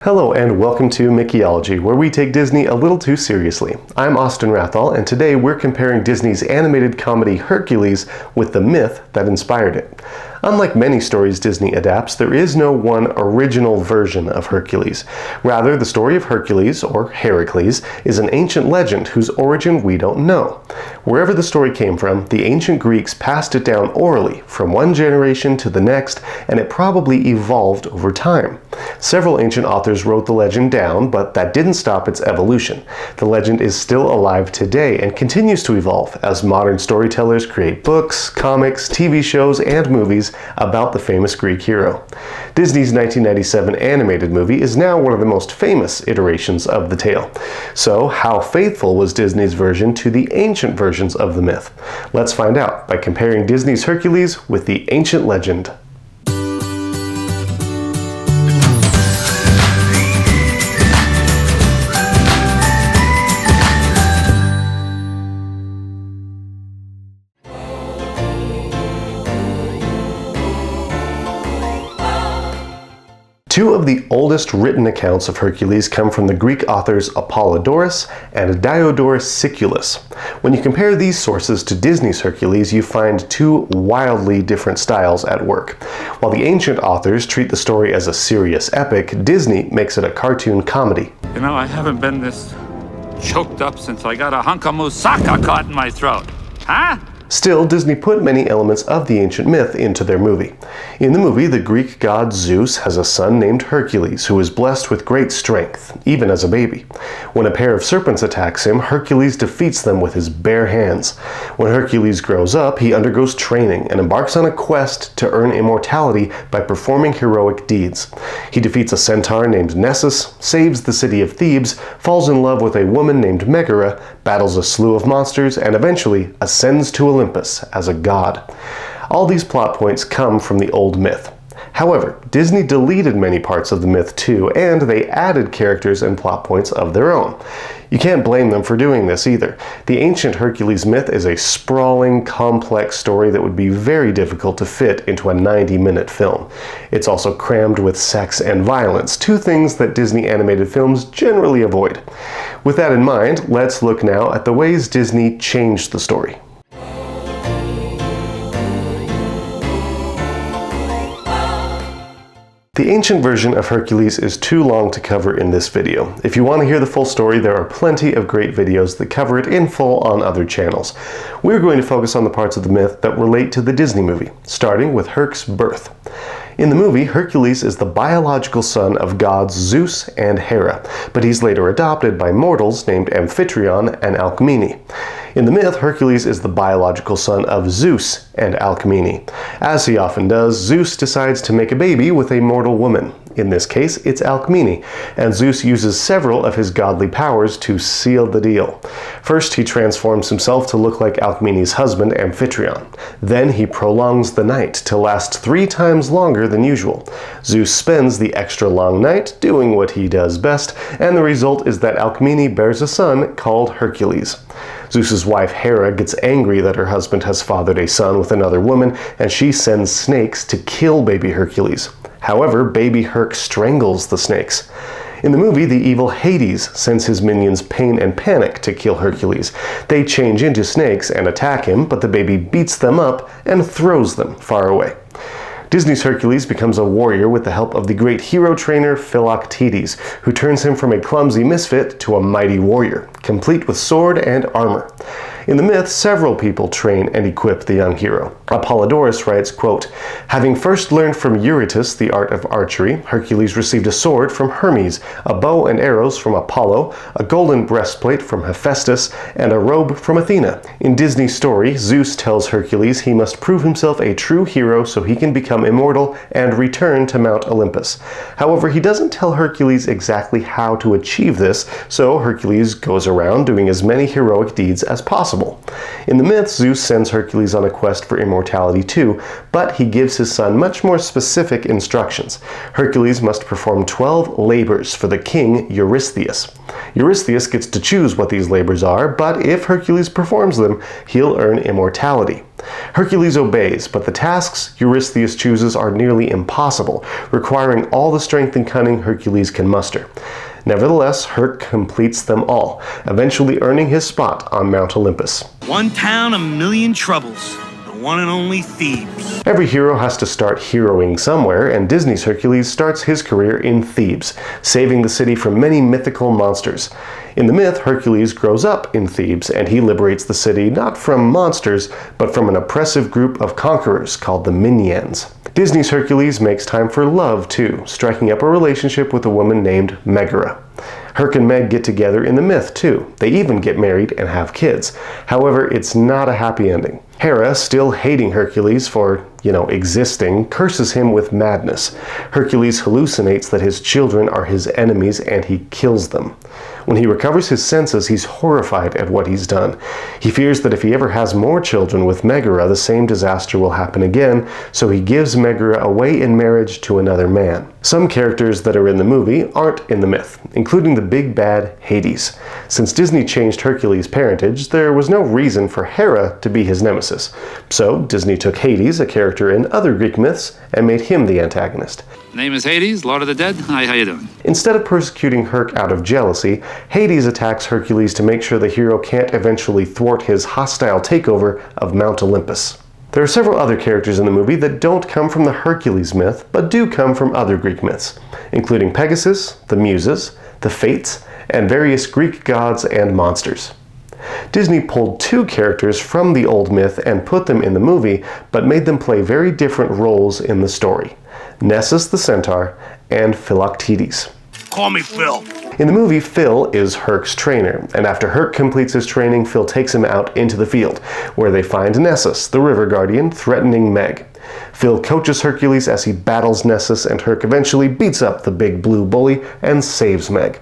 Hello and welcome to Mickeyology, where we take Disney a little too seriously. I'm Austin Rathall, and today we're comparing Disney's animated comedy Hercules with the myth that inspired it. Unlike many stories Disney adapts, there is no one original version of Hercules. Rather, the story of Hercules, or Heracles, is an ancient legend whose origin we don't know. Wherever the story came from, the ancient Greeks passed it down orally from one generation to the next, and it probably evolved over time. Several ancient authors wrote the legend down, but that didn't stop its evolution. The legend is still alive today and continues to evolve as modern storytellers create books, comics, TV shows, and movies about the famous Greek hero. Disney's 1997 animated movie is now one of the most famous iterations of the tale. So, how faithful was Disney's version to the ancient versions of the myth? Let's find out by comparing Disney's Hercules with the ancient legend. Two of the oldest written accounts of Hercules come from the Greek authors Apollodorus and Diodorus Siculus. When you compare these sources to Disney's Hercules, you find two wildly different styles at work. While the ancient authors treat the story as a serious epic, Disney makes it a cartoon comedy. You know, I haven't been this choked up since I got a hunk of moussaka caught in my throat. Huh? Still, Disney put many elements of the ancient myth into their movie. In the movie, the Greek god Zeus has a son named Hercules, who is blessed with great strength, even as a baby. When a pair of serpents attacks him, Hercules defeats them with his bare hands. When Hercules grows up, he undergoes training and embarks on a quest to earn immortality by performing heroic deeds. He defeats a centaur named Nessus, saves the city of Thebes, falls in love with a woman named Megara, battles a slew of monsters, and eventually ascends to Olympus as a god. All these plot points come from the old myth. However, Disney deleted many parts of the myth too, and they added characters and plot points of their own. You can't blame them for doing this either. The ancient Hercules myth is a sprawling, complex story that would be very difficult to fit into a 90-minute film. It's also crammed with sex and violence, two things that Disney animated films generally avoid. With that in mind, let's look now at the ways Disney changed the story. The ancient version of Hercules is too long to cover in this video. If you want to hear the full story, there are plenty of great videos that cover it in full on other channels. We're going to focus on the parts of the myth that relate to the Disney movie, starting with Herc's birth. In the movie, Hercules is the biological son of gods Zeus and Hera, but he's later adopted by mortals named Amphitryon and Alcmene. In the myth, Hercules is the biological son of Zeus and Alcmene. As he often does, Zeus decides to make a baby with a mortal woman. In this case, it's Alcmene, and Zeus uses several of his godly powers to seal the deal. First, he transforms himself to look like Alcmene's husband, Amphitryon. Then he prolongs the night to last 3 times longer than usual. Zeus spends the extra long night doing what he does best, and the result is that Alcmene bears a son called Hercules. Zeus's wife Hera gets angry that her husband has fathered a son with another woman, and she sends snakes to kill baby Hercules. However, baby Herc strangles the snakes. In the movie, the evil Hades sends his minions Pain and Panic to kill Hercules. They change into snakes and attack him, but the baby beats them up and throws them far away. Disney's Hercules becomes a warrior with the help of the great hero trainer Philoctetes, who turns him from a clumsy misfit to a mighty warrior, complete with sword and armor. In the myth, several people train and equip the young hero. Apollodorus writes, quote, "Having first learned from Eurytus the art of archery, Hercules received a sword from Hermes, a bow and arrows from Apollo, a golden breastplate from Hephaestus, and a robe from Athena. In Disney's story, Zeus tells Hercules he must prove himself a true hero so he can become immortal and return to Mount Olympus. However, he doesn't tell Hercules exactly how to achieve this, so Hercules goes around around doing as many heroic deeds as possible. In the myth, Zeus sends Hercules on a quest for immortality too, but he gives his son much more specific instructions. Hercules must perform 12 labors for the king Eurystheus. Eurystheus gets to choose what these labors are, but if Hercules performs them, he'll earn immortality. Hercules obeys, but the tasks Eurystheus chooses are nearly impossible, requiring all the strength and cunning Hercules can muster. Nevertheless, Herc completes them all, eventually earning his spot on Mount Olympus. One town, a million troubles. The one and only Thebes. Every hero has to start heroing somewhere, and Disney's Hercules starts his career in Thebes, saving the city from many mythical monsters. In the myth, Hercules grows up in Thebes, and he liberates the city not from monsters, but from an oppressive group of conquerors called the Minyans. Disney's Hercules makes time for love too, striking up a relationship with a woman named Megara. Herc and Meg get together in the myth too. They even get married and have kids. However, it's not a happy ending. Hera, still hating Hercules for, existing, curses him with madness. Hercules hallucinates that his children are his enemies and he kills them. When he recovers his senses, he's horrified at what he's done. He fears that if he ever has more children with Megara, the same disaster will happen again, so he gives Megara away in marriage to another man. Some characters that are in the movie aren't in the myth, including the big bad Hades. Since Disney changed Hercules' parentage, there was no reason for Hera to be his nemesis. So Disney took Hades, a character in other Greek myths, and made him the antagonist. Name is Hades, Lord of the Dead. Hi, how you doing? Instead of persecuting Herc out of jealousy, Hades attacks Hercules to make sure the hero can't eventually thwart his hostile takeover of Mount Olympus. There are several other characters in the movie that don't come from the Hercules myth, but do come from other Greek myths, including Pegasus, the Muses, the Fates, and various Greek gods and monsters. Disney pulled two characters from the old myth and put them in the movie, but made them play very different roles in the story. Nessus the Centaur and Philoctetes. Call me Phil. In the movie, Phil is Herc's trainer, and after Herc completes his training, Phil takes him out into the field, where they find Nessus, the river guardian, threatening Meg. Phil coaches Hercules as he battles Nessus, and Herc eventually beats up the big blue bully and saves Meg.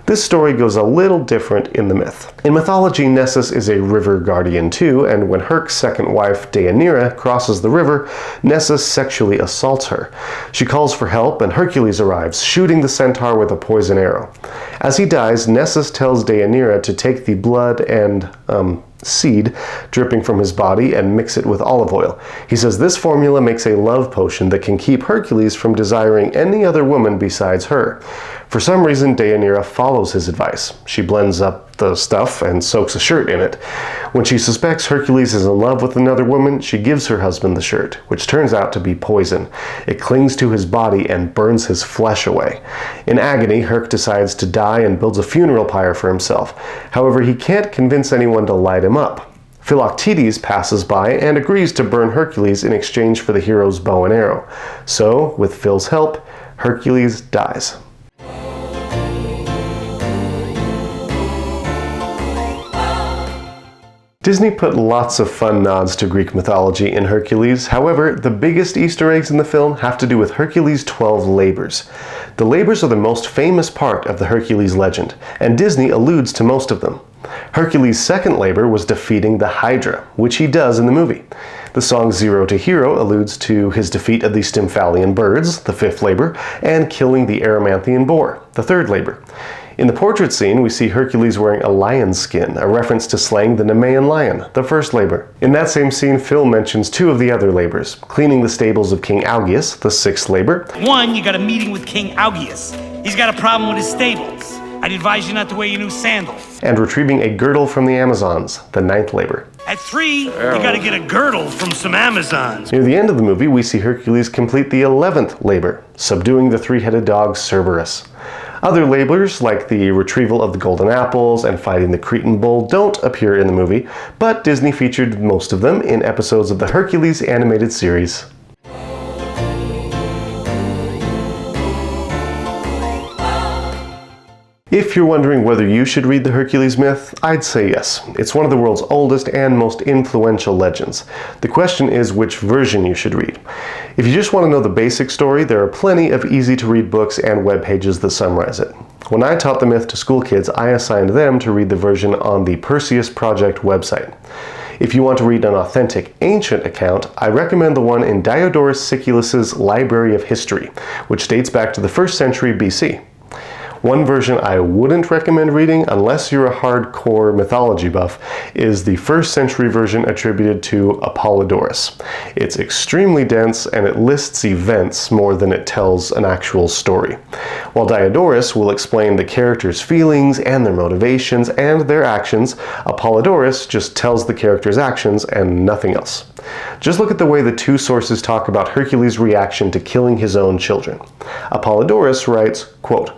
This story goes a little different in the myth. In mythology, Nessus is a river guardian too, and when Herc's second wife, Deianira, crosses the river, Nessus sexually assaults her. She calls for help, and Hercules arrives, shooting the centaur with a poison arrow. As he dies, Nessus tells Deianira to take the blood and, seed dripping from his body and mix it with olive oil. He says this formula makes a love potion that can keep Hercules from desiring any other woman besides her. For some reason, Deianira follows his advice. She blends up the stuff and soaks a shirt in it. When she suspects Hercules is in love with another woman, she gives her husband the shirt, which turns out to be poison. It clings to his body and burns his flesh away. In agony, Herc decides to die and builds a funeral pyre for himself. However, he can't convince anyone to light him up. Philoctetes passes by and agrees to burn Hercules in exchange for the hero's bow and arrow. So, with Phil's help, Hercules dies. Disney put lots of fun nods to Greek mythology in Hercules. However, the biggest Easter eggs in the film have to do with Hercules' 12 labors. The labors are the most famous part of the Hercules legend, and Disney alludes to most of them. Hercules' second labor was defeating the Hydra, which he does in the movie. The song Zero to Hero alludes to his defeat of the Stymphalian birds, the fifth labor, and killing the Erymanthian boar, the third labor. In the portrait scene, we see Hercules wearing a lion's skin, a reference to slaying the Nemean lion, the first labor. In that same scene, Phil mentions two of the other labors, cleaning the stables of King Augeas, the sixth labor. One, you got a meeting with King Augeas. He's got a problem with his stables. I'd advise you not to wear your new sandals. And retrieving a girdle from the Amazons, the ninth labor. At 3, you gotta get a girdle from some Amazons. Near the end of the movie, we see Hercules complete the 11th labor, subduing the three-headed dog Cerberus. Other labors, like the retrieval of the golden apples and fighting the Cretan bull, don't appear in the movie, but Disney featured most of them in episodes of the Hercules animated series. If you're wondering whether you should read the Hercules myth, I'd say yes. It's one of the world's oldest and most influential legends. The question is which version you should read. If you just want to know the basic story, there are plenty of easy-to-read books and web pages that summarize it. When I taught the myth to school kids, I assigned them to read the version on the Perseus Project website. If you want to read an authentic ancient account, I recommend the one in Diodorus Siculus's Library of History, which dates back to the 1st century BC. One version I wouldn't recommend reading unless you're a hardcore mythology buff is the 1st century version attributed to Apollodorus. It's extremely dense and it lists events more than it tells an actual story. While Diodorus will explain the characters' feelings and their motivations and their actions, Apollodorus just tells the characters' actions and nothing else. Just look at the way the two sources talk about Hercules' reaction to killing his own children. Apollodorus writes, quote,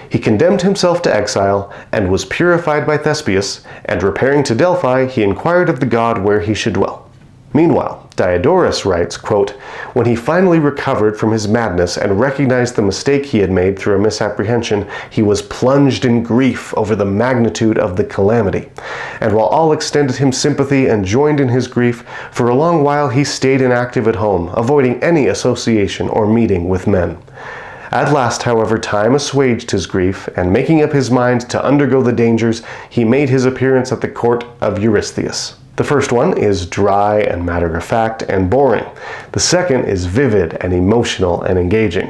"He condemned himself to exile, and was purified by Thespius, and repairing to Delphi, he inquired of the god where he should dwell." Meanwhile, Diodorus writes, quote, "When he finally recovered from his madness and recognized the mistake he had made through a misapprehension, he was plunged in grief over the magnitude of the calamity. And while all extended him sympathy and joined in his grief, for a long while he stayed inactive at home, avoiding any association or meeting with men. At last, however, time assuaged his grief, and making up his mind to undergo the dangers, he made his appearance at the court of Eurystheus." The first one is dry and matter-of-fact and boring. The second is vivid and emotional and engaging.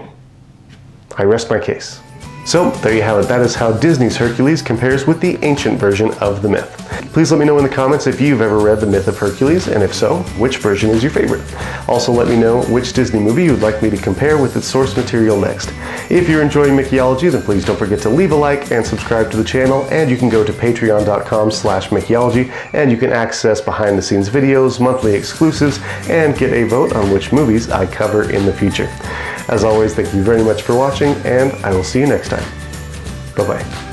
I rest my case. So, there you have it. That is how Disney's Hercules compares with the ancient version of the myth. Please let me know in the comments if you've ever read the myth of Hercules, and if so, which version is your favorite. Also let me know which Disney movie you'd like me to compare with its source material next. If you're enjoying Mickeyology, then please don't forget to leave a like and subscribe to the channel, and you can go to patreon.com/Mickeyology, and you can access behind-the-scenes videos, monthly exclusives, and get a vote on which movies I cover in the future. As always, thank you very much for watching, and I will see you next time. Bye-bye.